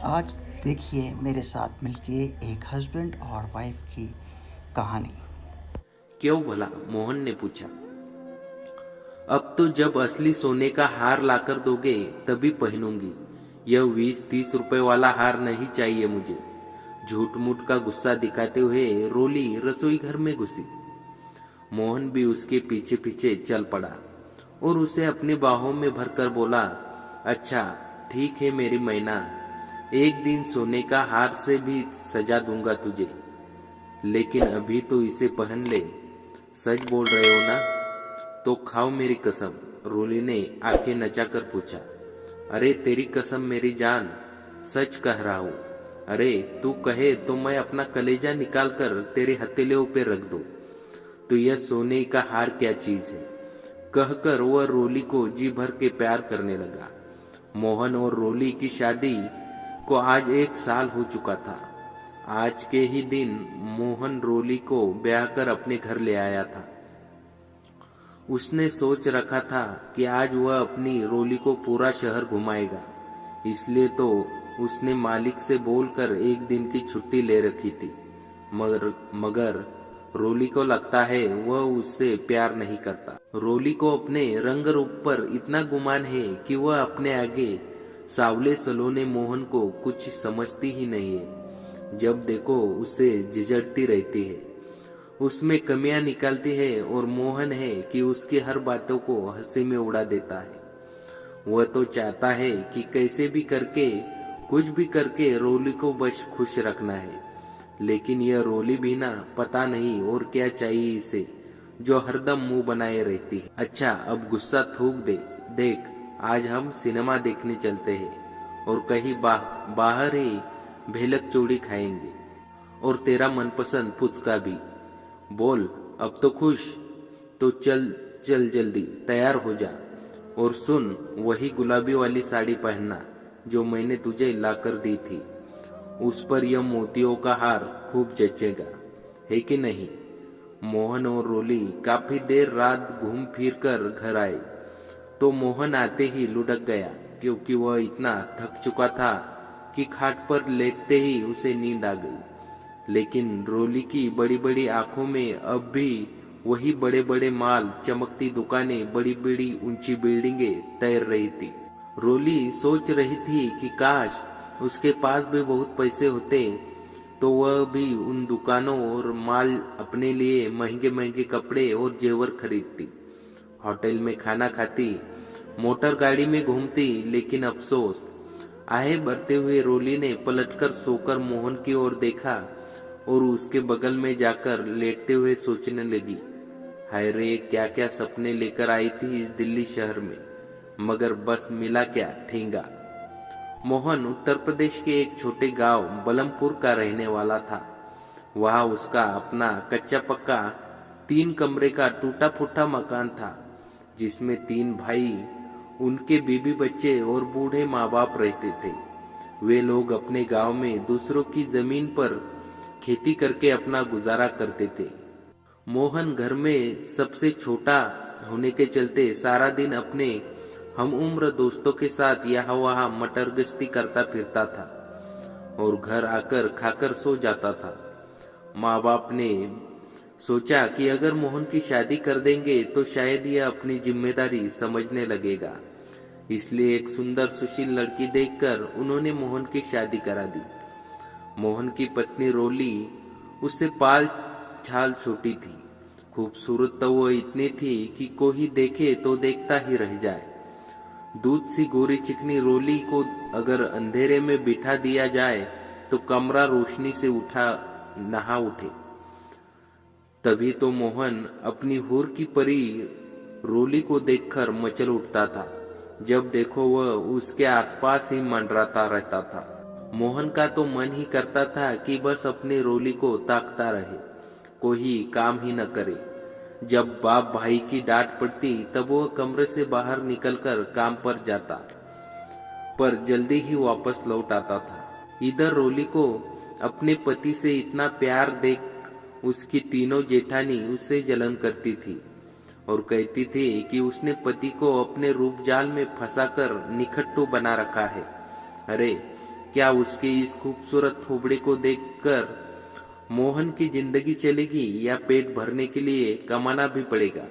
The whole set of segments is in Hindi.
आज देखिए मेरे साथ मिलके एक हस्बैंड और वाइफ की कहानी। क्यों भला? मोहन ने पूछा। अब तो जब असली सोने का हार लाकर दोगे तभी पहनूंगी। यह 20-30 रुपए वाला हार नहीं चाहिए मुझे। झूठ मूठ का गुस्सा दिखाते हुए रोली रसोई घर में घुसी। मोहन भी उसके पीछे पीछे चल पड़ा और उसे अपनी बाहों में भरकर बोला, अच्छा ठीक है मेरी मैना, एक दिन सोने का हार से भी सजा दूंगा तुझे, लेकिन अभी तो इसे पहन ले। सच बोल रहे हो ना? तो खाओ मेरी कसम, रोली ने आंखें नचाकर पूछा। अरे तेरी कसम मेरी जान, सच कह रहा हूं। अरे तू कहे तो मैं अपना कलेजा निकाल कर तेरे हथेलियों पे रख दूं। तो यह सोने का हार क्या चीज है? कहकर वह रोली को जी भर के प्यार करने लगा। मोहन और रोली की शादी को आज 1 साल हो चुका था। आज के ही दिन मोहन रोली को ब्याह कर अपने घर ले आया था। उसने सोच रखा था कि आज वह अपनी रोली को पूरा शहर घुमाएगा, इसलिए तो उसने मालिक से बोलकर एक दिन की छुट्टी ले रखी थी। मगर रोली को लगता है वह उससे प्यार नहीं करता। रोली को अपने रंग रूप पर इतना गुमान है कि वह अपने आगे सावले सलोने मोहन को कुछ समझती ही नहीं है। जब देखो उसे झिझकती रहती है, उसमें कमियां निकालती है और मोहन है कि उसकी हर बातों को हंसी में उड़ा देता है। वह तो चाहता है कि कैसे भी करके, कुछ भी करके रोली को बस खुश रखना है। लेकिन यह रोली भी ना पता नहीं और क्या चाहिए इसे, जो हरदम मुंह बनाए रहती है। अच्छा अब गुस्सा थूक दे। देख, आज हम सिनेमा देखने चलते हैं और कहीं बाहर ही भेलक चूड़ी खाएंगे, और तेरा मनपसंद पुचका भी। बोल, अब तो खुश? तो चल चल जल्दी तैयार हो जा, और सुन, वही गुलाबी वाली साड़ी पहनना जो मैंने तुझे लाकर दी थी। उस पर यह मोतियों का हार खूब जचेगा, है कि नहीं? मोहन और रोली काफी देर रात घूम फिर कर घर आए, तो मोहन आते ही लुढ़क गया, क्योंकि वह इतना थक चुका था कि खाट पर लेटते ही उसे नींद आ गई। लेकिन रोली की बड़ी बड़ी आंखों में अब भी वही बड़े बड़े माल, चमकती दुकानें, बड़ी बड़ी ऊंची बिल्डिंगें तैर रही थी। रोली सोच रही थी कि काश उसके पास भी बहुत पैसे होते तो वह भी उन दुकानों और माल अपने लिए महंगे महंगे कपड़े और जेवर खरीदती, होटल में खाना खाती, मोटर गाड़ी में घूमती। लेकिन अफसोस, आहे भरते हुए रोली ने पलटकर सोकर मोहन की ओर देखा और उसके बगल में जाकर लेटते हुए सोचने लगी, हाय रे, क्या क्या सपने लेकर आई थी इस दिल्ली शहर में, मगर बस मिला क्या ठेंगा। मोहन उत्तर प्रदेश के एक छोटे गांव बलमपुर का रहने वाला था। वहां उसका अपना कच्चा पक्का 3 कमरे का टूटा फूटा मकान था, जिसमें 3 भाई, उनके बीबी बच्चे और बूढ़े माँ बाप रहते थे। वे लोग अपने गांव में दूसरों की जमीन पर खेती करके अपना गुजारा करते थे। मोहन घर में सबसे छोटा होने के चलते सारा दिन अपने हम उम्र दोस्तों के साथ यहाँ वहाँ मटर गश्ती करता फिरता था और घर आकर खाकर सो जाता था। माँ बाप ने सोचा कि अगर मोहन की शादी कर देंगे तो शायद यह अपनी जिम्मेदारी समझने लगेगा, इसलिए एक सुंदर सुशील लड़की देखकर उन्होंने मोहन की शादी करा दी। मोहन की पत्नी रोली उससे 5 साल छोटी थी। खूबसूरत तो वो इतनी थी कि कोई देखे तो देखता ही रह जाए। दूध सी गोरी चिकनी रोली को अगर अंधेरे में बिठा दिया जाए तो कमरा रोशनी से उठा नहा उठे। तभी तो मोहन अपनी हूर की परी रोली को देखकर मचल उठता था। जब देखो वह उसके आसपास ही मंडराता रहता था। मोहन का तो मन ही करता था कि बस अपनी रोली को ताकता रहे, कोई काम ही न करे। जब बाप भाई की डांट पड़ती तब वह कमरे से बाहर निकलकर काम पर जाता, पर जल्दी ही वापस लौट आता था। इधर रोली को अपने पति से इतना प्यार देख उसकी तीनों जेठानी उससे जलन करती थी और कहती थी कि उसने पति को अपने रूप जाल में फंसाकर निखट्टू बना रखा है। अरे क्या उसके इस खूबसूरत थोबड़े को देखकर मोहन की जिंदगी चलेगी या पेट भरने के लिए कमाना भी पड़ेगा।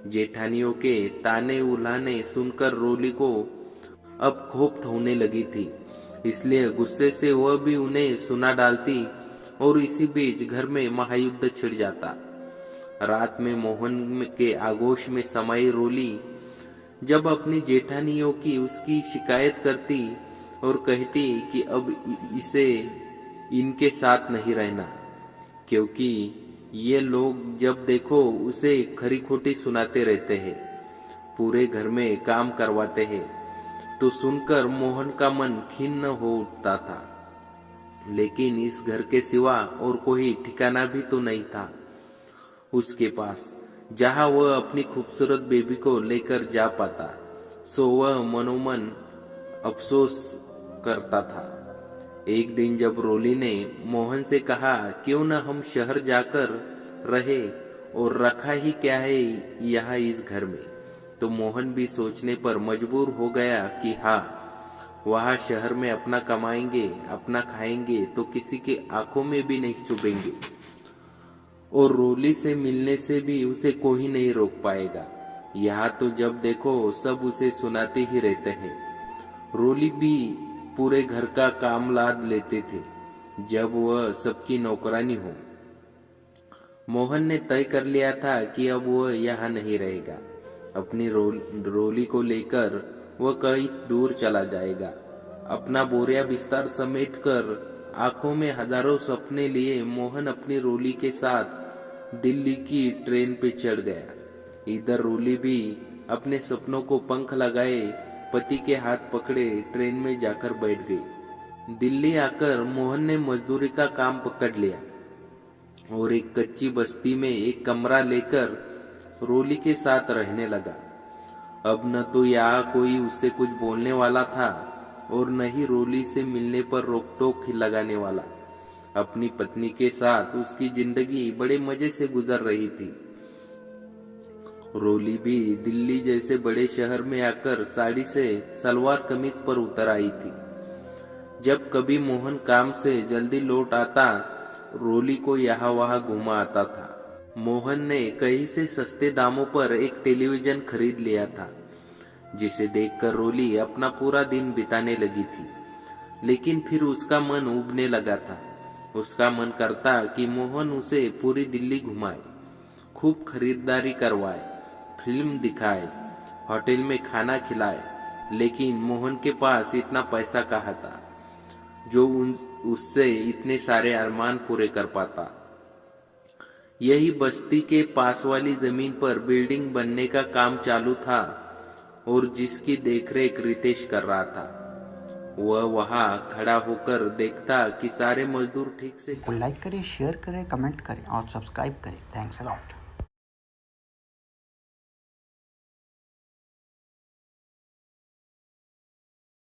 जेठानियों के ताने उल्हाने सुनकर रोली को अब खोप होने लगी थी, इसलिए गुस्से से वह भी उन्हें सुना डालती और इसी बीच घर में महायुद्ध छिड़ जाता। रात में मोहन के आगोश में समाई रोली जब अपनी जेठानियों की उसकी शिकायत करती और कहती कि अब इसे इनके साथ नहीं रहना, क्योंकि ये लोग जब देखो उसे खरी खोटी सुनाते रहते हैं, पूरे घर में काम करवाते हैं। तो सुनकर मोहन का मन खिन्न हो उठता था, लेकिन इस घर के सिवा और कोई ठिकाना भी तो नहीं था उसके पास जहां वह अपनी खूबसूरत बेबी को लेकर जा पाता। सो वह मनोमन अफसोस करता था। एक दिन जब रोली ने मोहन से कहा, क्यों न हम शहर जाकर रहे और रखा ही क्या है यहाँ इस घर में, तो मोहन भी सोचने पर मजबूर हो गया कि हाँ, वहाँ शहर में अपना कमाएंगे, अपना खाएंगे तो किसी के आंखों में भी नहीं चुभेंगे और रोली से मिलने से भी उसे कोई नहीं रोक पाएगा। यहाँ तो जब देखो सब उसे सुनाते ही रहते हैं। रोली भी पूरे घर का काम लाद लेते थे जब वह सबकी नौकरानी हो। मोहन ने तय कर लिया था कि अब वह यहाँ नहीं रहेगा। अपनी रोली को लेकर वह कहीं दूर चला जाएगा। अपना बोरिया बिस्तर समेटकर आंखों में हजारों सपने लिए मोहन अपनी रोली के साथ दिल्ली की ट्रेन पे चढ़ गया। इधर रोली भी अपने सपनों को पंख लगाए पति के हाथ पकड़े ट्रेन में जाकर बैठ गई। दिल्ली आकर मोहन ने मजदूरी का काम पकड़ लिया और एक कच्ची बस्ती में एक कमरा लेकर रोली के साथ रहने लगा। अब न तो यहाँ कोई उससे कुछ बोलने वाला था और न ही रोली से मिलने पर रोक टोक लगाने वाला। अपनी पत्नी के साथ उसकी जिंदगी बड़े मजे से गुजर रही थी। रोली भी दिल्ली जैसे बड़े शहर में आकर साड़ी से सलवार कमीज पर उतर आई थी। जब कभी मोहन काम से जल्दी लौट आता, रोली को यहाँ वहाँ घुमा आता था। मोहन ने कहीं से सस्ते दामों पर एक टेलीविजन खरीद लिया था, जिसे देखकर रोली अपना पूरा दिन बिताने लगी थी। लेकिन फिर उसका मन उबने लगा था। उसका मन करता कि मोहन उसे पूरी दिल्ली घुमाए, खूब खरीदारी करवाए, फिल्म दिखाए, होटल में खाना खिलाए, लेकिन मोहन के पास इतना पैसा कहाँ था जो उससे इतने सारे अरमान पूरे कर पाता। यही बस्ती के पास वाली जमीन पर बिल्डिंग बनने का काम चालू था और जिसकी देखरेख रितेश कर रहा था। वह वहां खड़ा होकर देखता कि सारे मजदूर ठीक से लाइक करें, शेयर करें, कमेंट करें और सब्सक्राइब करें। Thanks a lot.